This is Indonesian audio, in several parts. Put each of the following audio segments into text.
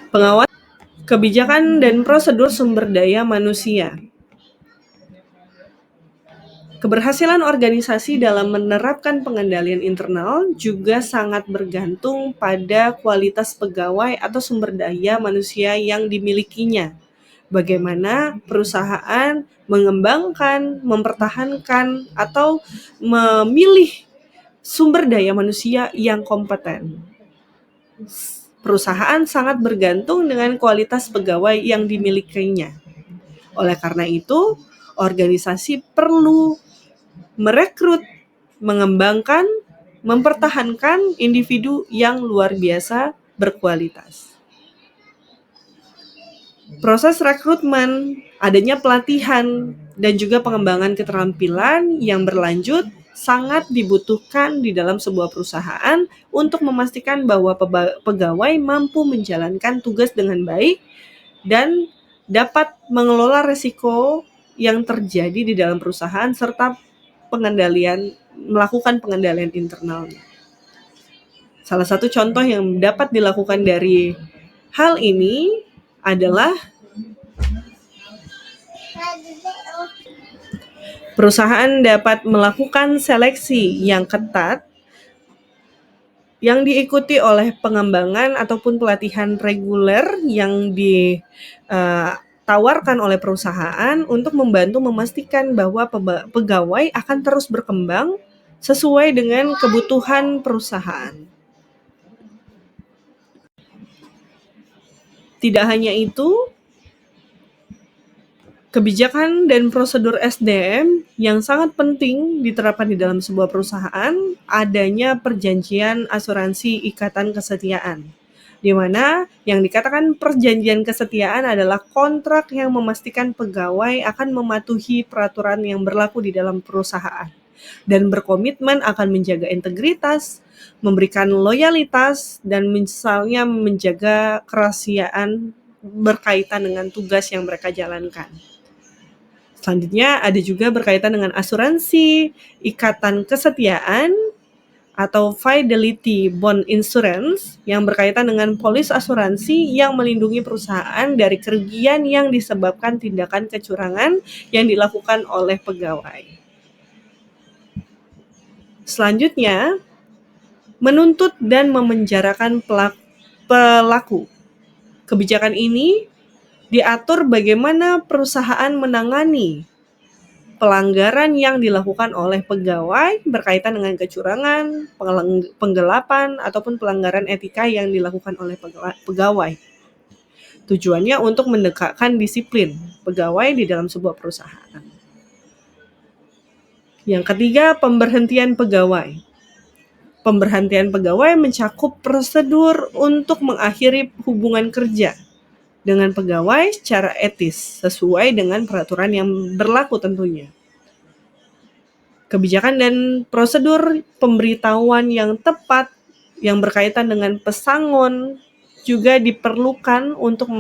Pengawas kebijakan dan prosedur sumber daya manusia. Keberhasilan organisasi dalam menerapkan pengendalian internal juga sangat bergantung pada kualitas pegawai atau sumber daya manusia yang dimilikinya. Bagaimana perusahaan mengembangkan, mempertahankan, atau memilih sumber daya manusia yang kompeten. Perusahaan sangat bergantung dengan kualitas pegawai yang dimilikinya. Oleh karena itu, organisasi perlu merekrut, mengembangkan, mempertahankan individu yang luar biasa berkualitas. Proses rekrutmen, adanya pelatihan, dan juga pengembangan keterampilan yang berlanjut sangat dibutuhkan di dalam sebuah perusahaan untuk memastikan bahwa pegawai mampu menjalankan tugas dengan baik dan dapat mengelola risiko yang terjadi di dalam perusahaan serta melakukan pengendalian internalnya. Salah satu contoh yang dapat dilakukan dari hal ini adalah perusahaan dapat melakukan seleksi yang ketat yang diikuti oleh pengembangan ataupun pelatihan reguler yang ditawarkan oleh perusahaan untuk membantu memastikan bahwa pegawai akan terus berkembang sesuai dengan kebutuhan perusahaan. Tidak hanya itu, kebijakan dan prosedur SDM yang sangat penting diterapkan di dalam sebuah perusahaan adanya perjanjian asuransi ikatan kesetiaan, di mana yang dikatakan perjanjian kesetiaan adalah kontrak yang memastikan pegawai akan mematuhi peraturan yang berlaku di dalam perusahaan dan berkomitmen akan menjaga integritas, memberikan loyalitas, dan misalnya menjaga kerahasiaan berkaitan dengan tugas yang mereka jalankan. Selanjutnya ada juga berkaitan dengan asuransi, ikatan kesetiaan, atau fidelity bond insurance yang berkaitan dengan polis asuransi yang melindungi perusahaan dari kerugian yang disebabkan tindakan kecurangan yang dilakukan oleh pegawai. Selanjutnya, menuntut dan memenjarakan pelaku. Kebijakan ini diatur bagaimana perusahaan menangani pelanggaran yang dilakukan oleh pegawai berkaitan dengan kecurangan, penggelapan, ataupun pelanggaran etika yang dilakukan oleh pegawai. Tujuannya untuk menegakkan disiplin pegawai di dalam sebuah perusahaan. Yang ketiga, pemberhentian pegawai. Pemberhentian pegawai mencakup prosedur untuk mengakhiri hubungan kerja dengan pegawai secara etis sesuai dengan peraturan yang berlaku tentunya. Kebijakan dan prosedur pemberitahuan yang tepat yang berkaitan dengan pesangon juga diperlukan untuk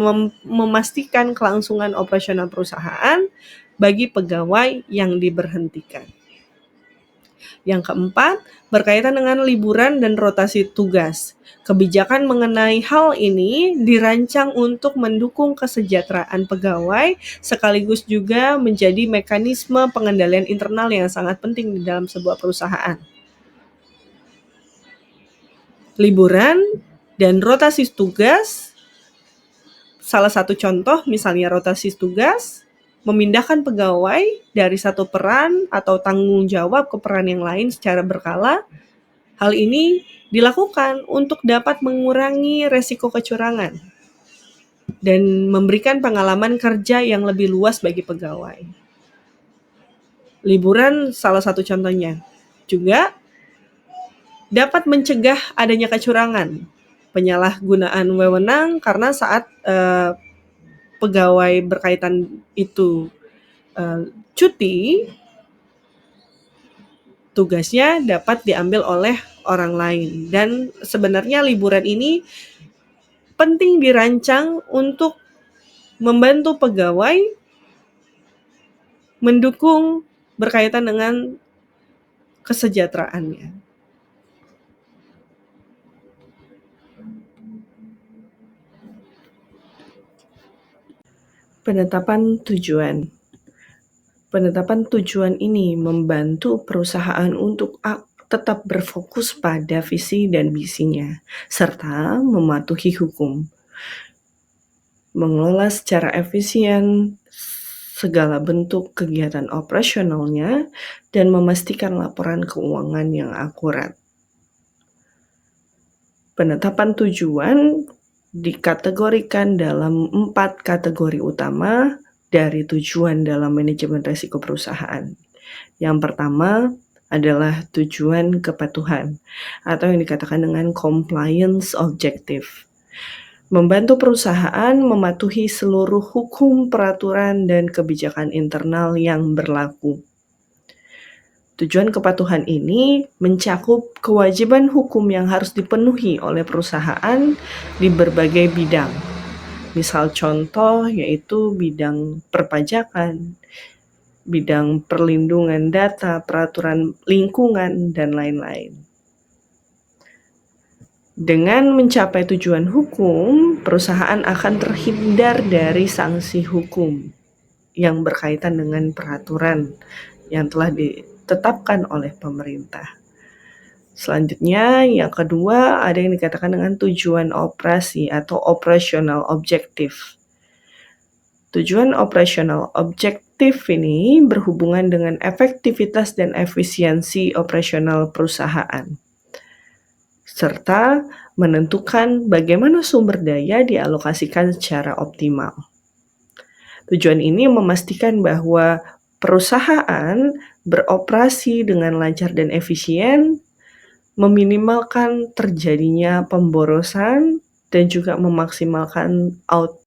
memastikan kelangsungan operasional perusahaan bagi pegawai yang diberhentikan. Yang keempat, berkaitan dengan liburan dan rotasi tugas. Kebijakan mengenai hal ini dirancang untuk mendukung kesejahteraan pegawai sekaligus juga menjadi mekanisme pengendalian internal yang sangat penting di dalam sebuah perusahaan. Liburan dan rotasi tugas, salah satu contoh misalnya rotasi tugas, memindahkan pegawai dari satu peran atau tanggung jawab ke peran yang lain secara berkala. Hal ini dilakukan untuk dapat mengurangi resiko kecurangan dan memberikan pengalaman kerja yang lebih luas bagi pegawai. Liburan salah satu contohnya. Juga dapat mencegah adanya kecurangan, penyalahgunaan wewenang karena saat pegawai berkaitan itu cuti, tugasnya dapat diambil oleh orang lain. Dan sebenarnya liburan ini penting dirancang untuk membantu pegawai mendukung berkaitan dengan kesejahteraannya. Penetapan tujuan. Penetapan tujuan ini membantu perusahaan untuk tetap berfokus pada visi dan misinya, serta mematuhi hukum. Mengelola secara efisien segala bentuk kegiatan operasionalnya dan memastikan laporan keuangan yang akurat. Penetapan tujuan dikategorikan dalam 4 kategori utama dari tujuan dalam manajemen risiko perusahaan. Yang pertama adalah tujuan kepatuhan atau yang dikatakan dengan compliance objective. Membantu perusahaan mematuhi seluruh hukum, peraturan, dan kebijakan internal yang berlaku. Tujuan kepatuhan ini mencakup kewajiban hukum yang harus dipenuhi oleh perusahaan di berbagai bidang. Misal contoh yaitu bidang perpajakan, bidang perlindungan data, peraturan lingkungan, dan lain-lain. Dengan mencapai tujuan hukum, perusahaan akan terhindar dari sanksi hukum yang berkaitan dengan peraturan yang telah ditetapkan oleh pemerintah. Selanjutnya, yang kedua ada yang dikatakan dengan tujuan operasi atau operational objective. Tujuan operational objective ini berhubungan dengan efektivitas dan efisiensi operasional perusahaan, serta menentukan bagaimana sumber daya dialokasikan secara optimal. Tujuan ini memastikan bahwa perusahaan beroperasi dengan lancar dan efisien, meminimalkan terjadinya pemborosan, dan juga memaksimalkan output